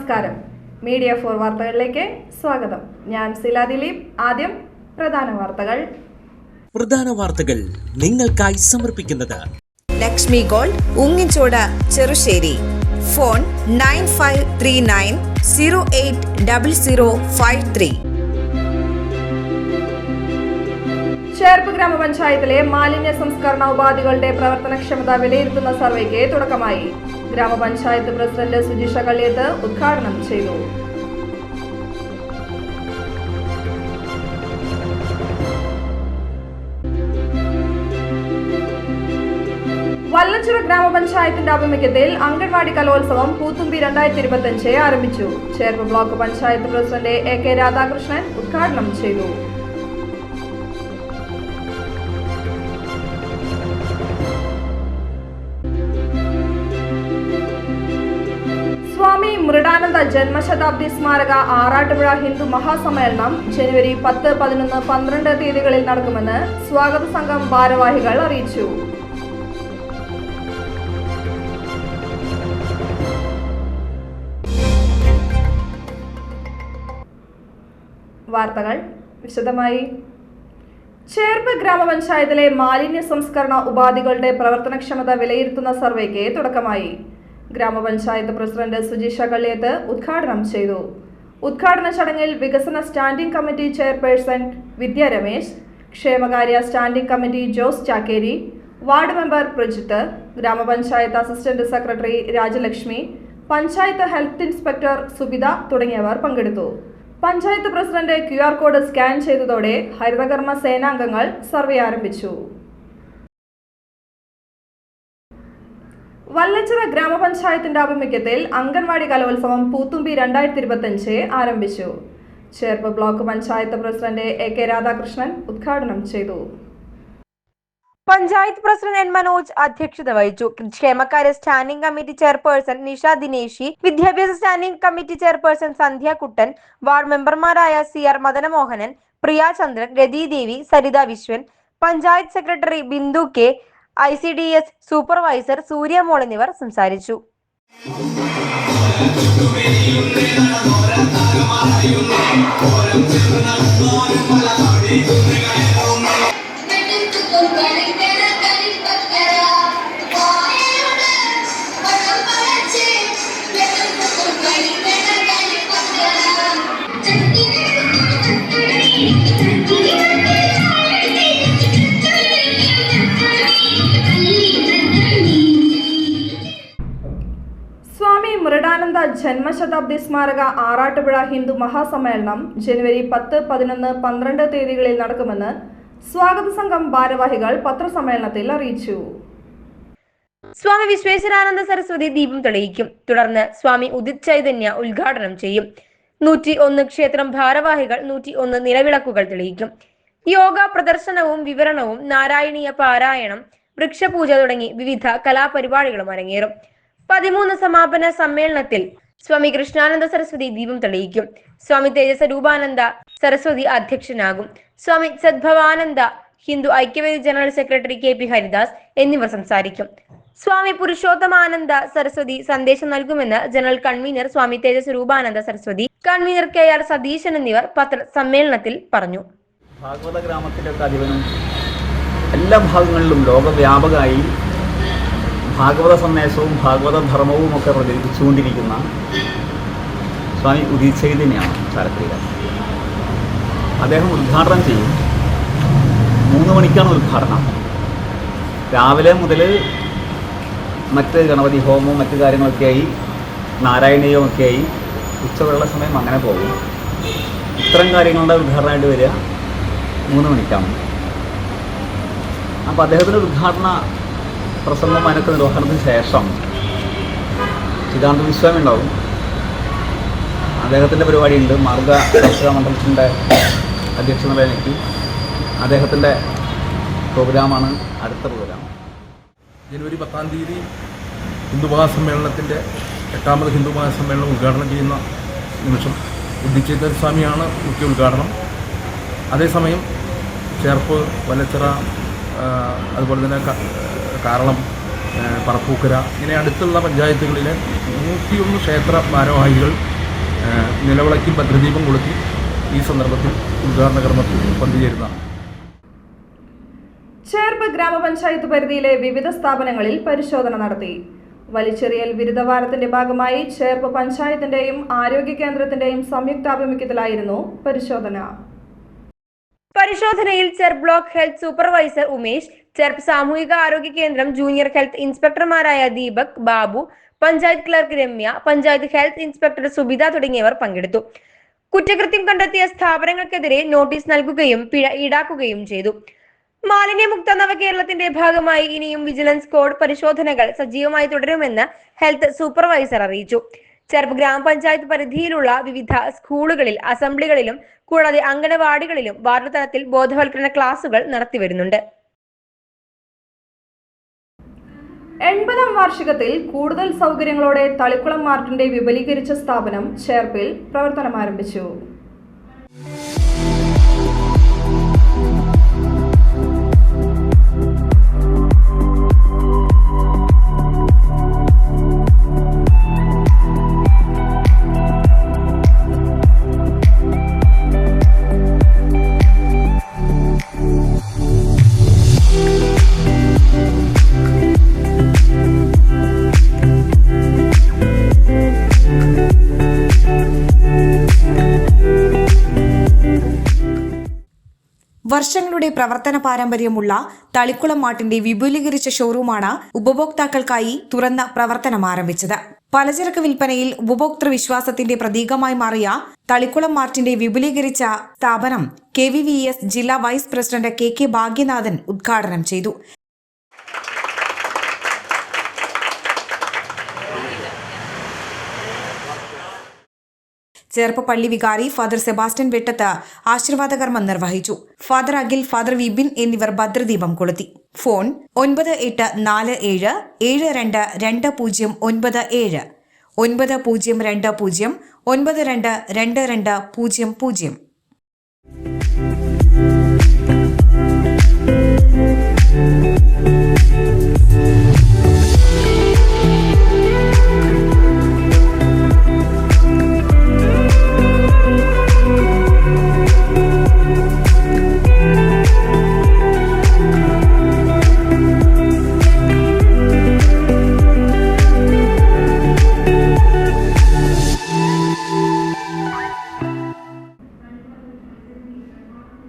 നമസ്കാരം. മീഡിയ 4 വാർത്തകളിലേക്ക് സ്വാഗതം. ഞാൻ സില ദിലീപ്. ആദ്യം പ്രധാന വാർത്തകൾ നിങ്ങൾക്കായി സമർപ്പിക്കുന്നത് ലക്ഷ്മി ഗോൾഡ്, ഉങ്ങിച്ചോട്, ചെറുശ്ശേരി. ഫോൺ 9539080053. ചേർപ്പ് ഗ്രാമപഞ്ചായത്തിലെ മാലിന്യ സംസ്കരണ ഉപാധികളുടെ പ്രവർത്തനക്ഷമത വിലയിരുത്തുന്ന സർവേക്ക് തുടക്കമായി. ഗ്രാമപഞ്ചായത്ത് പ്രസിഡന്റ് സുജിഷ കള്ളിയത്ത് ഉദ്ഘാടനം ചെയ്തു. വല്ലച്ചിറ ഗ്രാമപഞ്ചായത്തിന്റെ ആഭിമുഖ്യത്തിൽ അംഗൻവാടി കലോത്സവം പൂത്തുമ്പി 2025 ആരംഭിച്ചു. Cherpu block panchayat president AK Radhakrishnan ഉദ്ഘാടനം ചെയ്തു. സ്വാമി മൃഡാനന്ദ ജന്മശതാബ്ദി സ്മാരക ആറാട്ടുപുഴ ഹിന്ദു മഹാസമ്മേളനം ജനുവരി 10, 11, 12 തീയതികളിൽ നടക്കുമെന്ന് സ്വാഗത സംഘം ഭാരവാഹികൾ അറിയിച്ചു. വാർത്തകൾ വിശദമായി. ചേർപ്പ് ഗ്രാമപഞ്ചായത്തിലെ മാലിന്യ സംസ്കരണ ഉപാധികളുടെ പ്രവർത്തനക്ഷമത വിലയിരുത്തുന്ന സർവേക്ക് തുടക്കമായി. ഗ്രാമപഞ്ചായത്ത് പ്രസിഡന്റ് സുജിഷ കള്ളിയത്ത് ഉദ്ഘാടനം ചെയ്തു. ഉദ്ഘാടന ചടങ്ങിൽ വികസന standing committee chairperson Vidya Ramesh, ക്ഷേമകാര്യ standing committee Jose Chakkeri, ward member Prajith, grama panchayat assistant secretary Rajalakshmi, panchayat health inspector Subitha തുടങ്ങിയവർ പങ്കെടുത്തു. Panchayat president QR code scan ചെയ്തതോടെ ഹരിതകർമ്മ സേനാംഗങ്ങൾ സർവേ ആരംഭിച്ചു. വല്ലച്ചിറ ഗ്രാമപഞ്ചായത്തിന്റെ ആഭിമുഖ്യത്തിൽ അംഗൻവാടി കലോത്സവം പൂത്തുമ്പി 2025 ആരംഭിച്ചു. Cherpu block panchayat president AK Radhakrishnan ഉദ്ഘാടനം ചെയ്തു. പഞ്ചായത്ത് പ്രസിഡന്റ് N മനോജ് അധ്യക്ഷത വഹിച്ചു. ക്ഷേമകാര്യ standing committee chairperson Nisha Dineshi, വിദ്യാഭ്യാസ standing committee chairperson Sandhya Kuttan, ward മെമ്പർമാരായ CR Madanamohanan, Priya Chandran, Rathidevi, Saritha Viswan, panchayat secretary Bindu K, ICDS supervisor Suryamol എന്നിവർ സംസാരിച്ചു. സ്വാമി മൃഡാനന്ദ ജന്മശതാബ്ദി സ്മാരക ആറാട്ടുപുഴ ഹിന്ദു മഹാസമ്മേളനം ജനുവരി 10, 11, 12 തീയതികളിൽ നടക്കുമെന്ന് സ്വാഗത സംഘം ഭാരവാഹികൾ പത്രസമ്മേളനത്തിൽ അറിയിച്ചു. സ്വാമി വിശ്വേശ്വരാനന്ദ സരസ്വതി ദീപം തെളിയിക്കും. തുടർന്ന് സ്വാമി ഉദിത് ചൈതന്യ ഉദ്ഘാടനം ചെയ്യും. 101 ക്ഷേത്രം ഭാരവാഹികൾ 101 നിലവിളക്കുകൾ തെളിയിക്കും. യോഗ പ്രദർശനവും വിവരണവും, നാരായണീയ പാരായണം, വൃക്ഷപൂജ തുടങ്ങി വിവിധ കലാപരിപാടികളും അരങ്ങേറും. 13 സമാപന സമ്മേളനത്തിൽ സ്വാമി കൃഷ്ണാനന്ദ സരസ്വതി ദീപം തെളിയിക്കും. സ്വാമി തേജസ്വരൂപാനന്ദ സരസ്വതി അധ്യക്ഷനാകും. Swami Sadbhavananda Hindu Aikyavedi general secretary KP Haridas എന്നിവർ സംസാരിക്കും. സ്വാമി പുരുഷോത്തമാനന്ദ സരസ്വതി സന്ദേശം നൽകുമെന്ന് general convener Swami Thejaswaroopananda Saraswathi, convener KR Satheesan എന്നിവർ പത്രസമ്മേളനത്തിൽ പറഞ്ഞു. ഭാഗവത ഗ്രാമത്തിലൊക്കെ അധിപനും എല്ലാ ഭാഗങ്ങളിലും ലോകവ്യാപകമായി ഭാഗവത സന്ദേശവും ഭാഗവത ധർമ്മവും ഒക്കെ പ്രചരിപ്പിച്ചുകൊണ്ടിരിക്കുന്ന സ്വാമി ഉദിത് ചൈതന്യയാണ് ചാലക്കുടിയിൽ. അദ്ദേഹം ഉദ്ഘാടനം ചെയ്യും. 3 മണിക്കാണ് ഉദ്ഘാടനം. രാവിലെ മുതൽ മറ്റ് ഗണപതി ഹോമവും മറ്റു കാര്യങ്ങളൊക്കെയായി, നാരായണീയവുമൊക്കെയായി ഉച്ചവെള്ള സമയം അങ്ങനെ പോകും. ഇത്തരം കാര്യങ്ങളുടെ ഉദ്ഘാടനമായിട്ട് വരിക 3 മണിക്കാണ്. അപ്പോൾ അദ്ദേഹത്തിൻ്റെ ഉദ്ഘാടന പ്രസംഗം അതിനൊക്കെ നിർവഹണത്തിന് ശേഷം ചിദാനന്ദ വിശ്വാമി ഉണ്ടാവും. അദ്ദേഹത്തിൻ്റെ പരിപാടിയുണ്ട്. മാർഗ ദർശക മണ്ഡലത്തിൻ്റെ അധ്യക്ഷ നിലയിലേക്ക് അദ്ദേഹത്തിൻ്റെ പ്രോഗ്രാമാണ് അടുത്ത പ്രോഗ്രാം. ജനുവരി 10 തീയതി ഹിന്ദു മഹാസമ്മേളനത്തിൻ്റെ 8ാമത് ഹിന്ദു മഹാസമ്മേളനം ഉദ്ഘാടനം ചെയ്യുന്ന നിമിഷം ഉദിത് ചൈതന്യ സ്വാമിയാണ് മുഖ്യ ഉദ്ഘാടനം. അതേസമയം ചേർപ്പ്, വല്ലച്ചിറ, അതുപോലെ തന്നെ കാരളം, പറപ്പൂക്കര ഇങ്ങനെ അടുത്തുള്ള പഞ്ചായത്തുകളിലെ 101 ക്ഷേത്ര ഭാരവാഹികൾ നിലവിളക്കിൽ ഭദ്രദീപം കൊളുത്തി ഈ സന്ദർഭത്തിൽ ഉദ്ഘാടന കർമ്മത്തിൽ പങ്കുചേരുന്നതാണ്. ചേർപ്പ് ഗ്രാമപഞ്ചായത്ത് പരിധിയിലെ വിവിധ സ്ഥാപനങ്ങളിൽ പരിശോധന നടത്തി. വലിച്ചെറിയൽ വിരുദ്ധവാരത്തിന്റെ ഭാഗമായി ചേർപ്പ് പഞ്ചായത്തിന്റെയും ആരോഗ്യ കേന്ദ്രത്തിന്റെയും സംയുക്താഭിമുഖ്യത്തിലായിരുന്നു പരിശോധന. പരിശോധനയിൽ Cherpu block health supervisor Umesh, Cherpu സാമൂഹിക ആരോഗ്യ കേന്ദ്രം ജൂനിയർ ഹെൽത്ത് ഇൻസ്പെക്ടർമാരായ Deepak, Babu, panchayat clerk Ramya, panchayat health inspector Subitha തുടങ്ങിയവർ പങ്കെടുത്തു. കുറ്റകൃത്യം കണ്ടെത്തിയ സ്ഥാപനങ്ങൾക്കെതിരെ നോട്ടീസ് നൽകുകയും പിഴ ഈടാക്കുകയും ചെയ്തു. മാലിന്യമുക്ത നവകേരളത്തിന്റെ ഭാഗമായി ഇനിയും വിജിലൻസ് കോഡ് പരിശോധനകൾ സജീവമായി തുടരുമെന്ന് ഹെൽത്ത് സൂപ്പർവൈസർ അറിയിച്ചു. ചെർപ്പ് ഗ്രാമപഞ്ചായത്ത് പരിധിയിലുള്ള വിവിധ സ്കൂളുകളിൽ, അസംബ്ലികളിലും കൂടാതെ അംഗനവാടികളിലും വാർഡ് തലത്തിൽ ബോധവൽക്കരണ ക്ലാസുകൾ നടത്തിവരുന്നുണ്ട്. 80ാം വാർഷികത്തിൽ കൂടുതൽ സൗകര്യങ്ങളോടെ തളിക്കുളം മാർട്ടിന്റെ വിപുലീകരിച്ച സ്ഥാപനം ചേർപ്പിൽ പ്രവർത്തനം ആരംഭിച്ചു. വർഷങ്ങളുടെ പ്രവർത്തന പാരമ്പര്യമുള്ള തളിക്കുളം മാർട്ടിന്റെ വിപുലീകരിച്ച ഷോറൂമാണ് ഉപഭോക്താക്കൾക്കായി തുറന്ന പ്രവർത്തനം ആരംഭിച്ചത്. പലചരക്ക് വിൽപ്പനയിൽ ഉപഭോക്തൃ വിശ്വാസത്തിന്റെ പ്രതീകമായി മാറിയ തളിക്കുളം മാർട്ടിന്റെ വിപുലീകരിച്ച സ്ഥാപനം KVVS ജില്ലാ വൈസ് പ്രസിഡന്റ് KK ഭാഗ്യനാഥൻ ഉദ്ഘാടനം ചെയ്തു. ചേർപ്പ് പള്ളി വികാരി ഫാദർ സെബാസ്റ്റ്യൻ വെട്ടത്ത് ആശീർവാദകർമ്മം നിർവഹിച്ചു. ഫാദർ അഖിൽ, ഫാദർ വിപിൻ എന്നിവർ ഭദ്രദീപം കൊളുത്തി. ഫോൺ 9847 722097 9020 922200.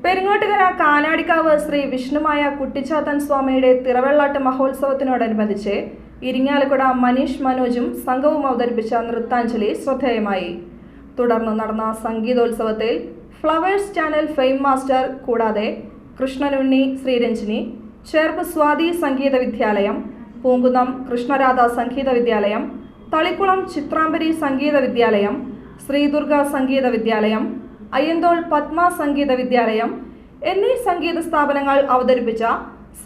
പെരിങ്ങോട്ടുകര കാനാടിക്കാവ് ശ്രീ വിഷ്ണുമായ കുട്ടിച്ചാത്തൻ സ്വാമിയുടെ തിറവെള്ളാട്ട് മഹോത്സവത്തിനോടനുബന്ധിച്ച് ഇരിങ്ങാലക്കുട മനീഷ് മനോജും സംഘവും അവതരിപ്പിച്ച നൃത്താഞ്ജലി ശ്രദ്ധേയമായി. തുടർന്ന് നടന്ന സംഗീതോത്സവത്തിൽ ഫ്ലവേഴ്സ് ചാനൽ ഫെയിം മാസ്റ്റർ കൂടാതെ കൃഷ്ണനുണ്ണി, ശ്രീരഞ്ജിനി, ചേർപ്പ് സ്വാതി സംഗീത വിദ്യാലയം, പൂങ്കുന്നം കൃഷ്ണരാധ സംഗീത വിദ്യാലയം, തളിക്കുളം ചിത്രാംബരി സംഗീത വിദ്യാലയം, ശ്രീദുർഗ സംഗീത വിദ്യാലയം, അയ്യന്തോൾ പത്മ സംഗീത വിദ്യാലയം എന്നീ സംഗീത സ്ഥാപനങ്ങൾ അവതരിപ്പിച്ച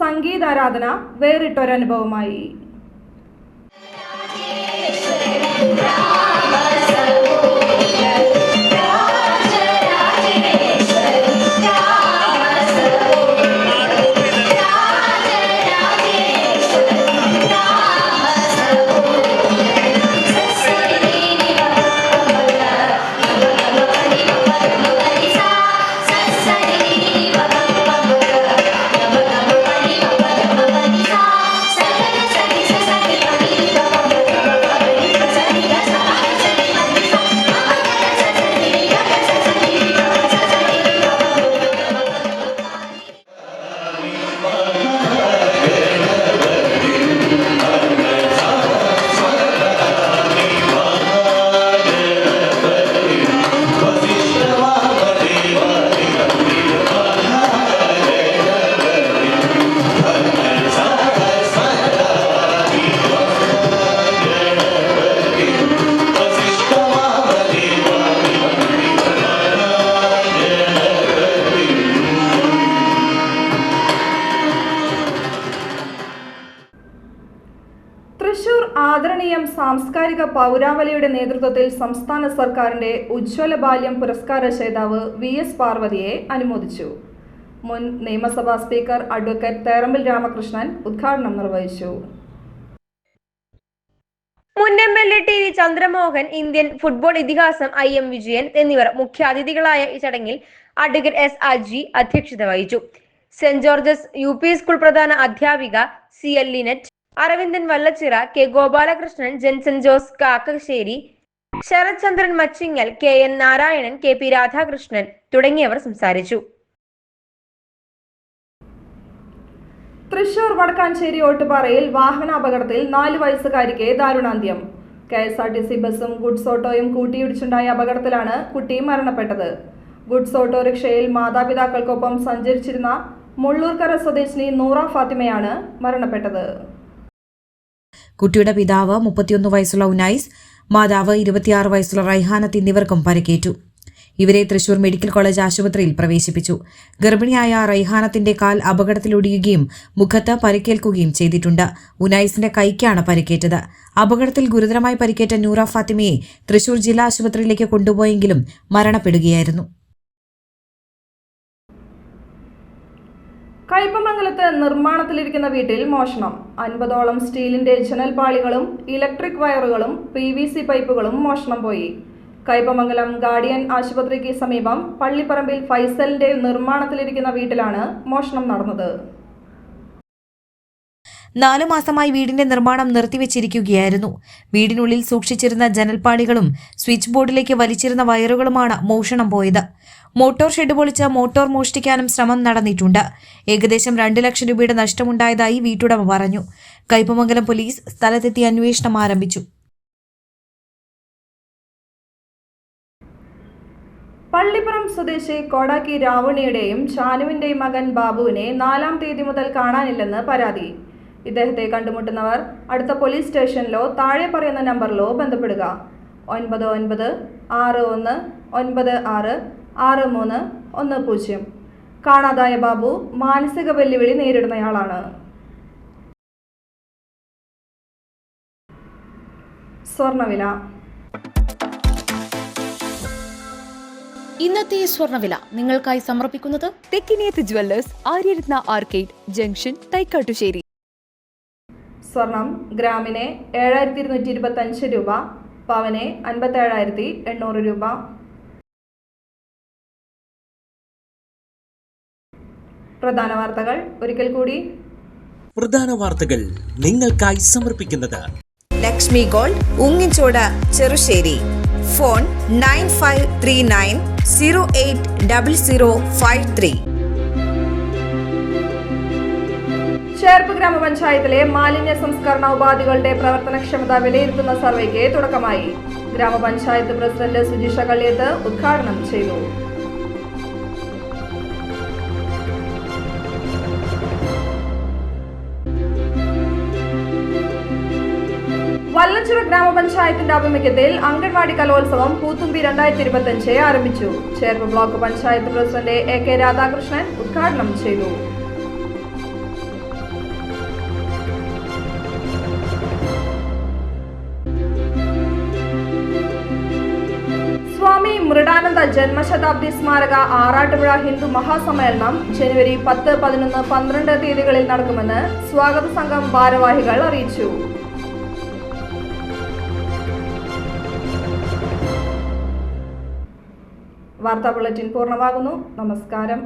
സംഗീതാരാധന വേറിട്ടൊരനുഭവമായി. തൃശൂർ ആദരണീയം സാംസ്കാരിക പൗരാവലിയുടെ നേതൃത്വത്തിൽ സംസ്ഥാന സർക്കാരിന്റെ ഉജ്ജ്വല ബാല്യം പുരസ്കാര ജേതാവ് VS പാർവതിയെ അനുമോദിച്ചു. മുൻ നിയമസഭാ സ്പീക്കർ അഡ്വക്കേറ്റ് തേറമ്പിൽ രാമകൃഷ്ണൻ ഉദ്ഘാടനം നിർവഹിച്ചു. മുൻ MLA TV Chandramohan, Indian football ഇതിഹാസം IM വിജയൻ എന്നിവർ മുഖ്യാതിഥികളായ ഈ ചടങ്ങിൽ അഡ്വക്കേറ്റ് S. അജി അധ്യക്ഷത വഹിച്ചു. സെന്റ് ജോർജസ് UP സ്കൂൾ പ്രധാന അധ്യാപിക CL Linet, Aravindan Vallachira, K. Gopalakrishnan, Jenson Jose Kakkassery, Sarath Chandran Machingal, KN Narayanan, KP Radhakrishnan തുടങ്ങിയവർ സംസാരിച്ചു. തൃശൂർ വടക്കാഞ്ചേരി ഓട്ടുപാറയിൽ വാഹനാപകടത്തിൽ 4 വയസ്സുകാരിക്ക് ദാരുണാന്ത്യം. KSRTC ബസും ഗുഡ്സ് ഓട്ടോയും കൂട്ടിയിടിച്ചുണ്ടായ അപകടത്തിലാണ് കുട്ടി മരണപ്പെട്ടത്. ഗുഡ്സ് ഓട്ടോറിക്ഷയിൽ മാതാപിതാക്കൾക്കൊപ്പം സഞ്ചരിച്ചിരുന്ന മുള്ളൂർക്കര സ്വദേശിനി നൂറ ഫാത്തിമയാണ് മരണപ്പെട്ടത്. കുട്ടിയുടെ പിതാവ് 31 വയസ്സുള്ള ഉനൈസ്, മാതാവ് 26 വയസ്സുള്ള റൈഹാനത്ത് എന്നിവർക്കും പരിക്കേറ്റു. ഇവരെ തൃശൂർ മെഡിക്കൽ കോളേജ് ആശുപത്രിയിൽ പ്രവേശിപ്പിച്ചു. ഗർഭിണിയായ റൈഹാനത്തിന്റെ കാൽ അപകടത്തിലൊടിയുകയും മുഖത്ത് പരിക്കേൽക്കുകയും ചെയ്തിട്ടുണ്ട്. ഉനൈസിന്റെ കൈക്കാണ് പരിക്കേറ്റത്. അപകടത്തിൽ ഗുരുതരമായി പരിക്കേറ്റ നൂറ ഫാത്തിമയെ തൃശൂർ ജില്ലാ ആശുപത്രിയിലേക്ക് കൊണ്ടുപോയെങ്കിലും മരണപ്പെടുകയായിരുന്നു. കയ്പമംഗലത്ത് നിർമ്മാണത്തിലിരിക്കുന്ന വീട്ടിൽ മോഷണം. 50ഓളം സ്റ്റീലിന്റെ ജനൽപാളികളും ഇലക്ട്രിക് വയറുകളും PVC പൈപ്പുകളും മോഷണം പോയി. കയ്പമംഗലം ഗാർഡിയൻ ആശുപത്രിക്ക് സമീപം പള്ളിപ്പറമ്പിൽ ഫൈസലിന്റെ നിർമ്മാണത്തിലിരിക്കുന്ന വീട്ടിലാണ് മോഷണം നടന്നത്. 4 മാസമായി വീടിന്റെ നിർമ്മാണം നിർത്തിവെച്ചിരിക്കുകയായിരുന്നു. വീടിനുള്ളിൽ സൂക്ഷിച്ചിരുന്ന ജനൽപ്പാളികളും സ്വിച്ച് ബോർഡിലേക്ക് വലിച്ചിരുന്ന വയറുകളുമാണ് മോഷണം പോയത്. മോട്ടോർ ഷെഡ് പൊളിച്ച് മോട്ടോർ മോഷ്ടിക്കാനും ശ്രമം നടന്നിട്ടുണ്ട്. ഏകദേശം 2 ലക്ഷം രൂപയുടെ നഷ്ടമുണ്ടായതായി വീട്ടുടമ പറഞ്ഞു. കയ്പമംഗലം പോലീസ് സ്ഥലത്തെത്തി അന്വേഷണം ആരംഭിച്ചു. പള്ളിപ്പുറം സ്വദേശി കോടാക്കി രാവണിയുടെയും ഷാനുവിന്റെയും മകൻ ബാബുവിനെ 4-ാം തീയതി മുതൽ കാണാനില്ലെന്ന് പരാതി. ഇദ്ദേഹത്തെ കണ്ടുമുട്ടുന്നവർ അടുത്ത പോലീസ് സ്റ്റേഷനിലോ താഴെ പറയുന്ന നമ്പറിലോ ബന്ധപ്പെടുക. 9961966310. കാണാതായ ബാബു മാനസിക വെല്ലുവിളി നേരിടുന്നയാളാണ്. സ്വർണ്ണവില. ഇന്നത്തെ സ്വർണ്ണവില നിങ്ങൾക്കായി സമർപ്പിക്കുന്നത് Thekkiniyath jewellers, Aryaratna arcade junction, Thykkattussery. സ്വർണം ഗ്രാമിന് 7225 രൂപ, പവന് 57,800 രൂപ. പ്രധാന വാർത്തകൾ ഒരിക്കൽ കൂടി. പ്രധാന വാർത്തകൾ നിങ്ങൾക്കായി സമർപ്പിക്കുന്നത് ലക്ഷ്മി ഗോൾഡ്, ഉങ്ങിച്ചോട്, ചെറുശ്ശേരി. ഫോൺ 9539080053. ചേർപ്പ് ഗ്രാമപഞ്ചായത്തിലെ മാലിന്യ സംസ്കരണ ഉപാധികളുടെ പ്രവർത്തനക്ഷമത വിലയിരുത്തുന്ന സർവേക്ക് തുടക്കമായി. ഗ്രാമപഞ്ചായത്ത് പ്രസിഡന്റ് സുജിഷ കള്ളിയത്ത് ഉദ്ഘാടനം ചെയ്തു. വല്ലച്ചിറ ഗ്രാമപഞ്ചായത്തിന്റെ ആഭിമുഖ്യത്തിൽ അംഗൻവാടി കലോത്സവം പൂത്തുമ്പി 2025 ആരംഭിച്ചു. Cherpu block panchayat president AK Radhakrishnan ഉദ്ഘാടനം ചെയ്തു. സ്വാമി മൃഡാനന്ദ ജന്മശതാബ്ദി സ്മാരക ആറാട്ടുപുഴ ഹിന്ദു മഹാസമ്മേളനം ജനുവരി 10, 11, 12 തീയതികളിൽ നടക്കുമെന്ന് സ്വാഗത സംഘം ഭാരവാഹികൾ അറിയിച്ചു. വാർത്താ ബുള്ളറ്റിൻ പൂർണ്ണമാകുന്നു. നമസ്കാരം.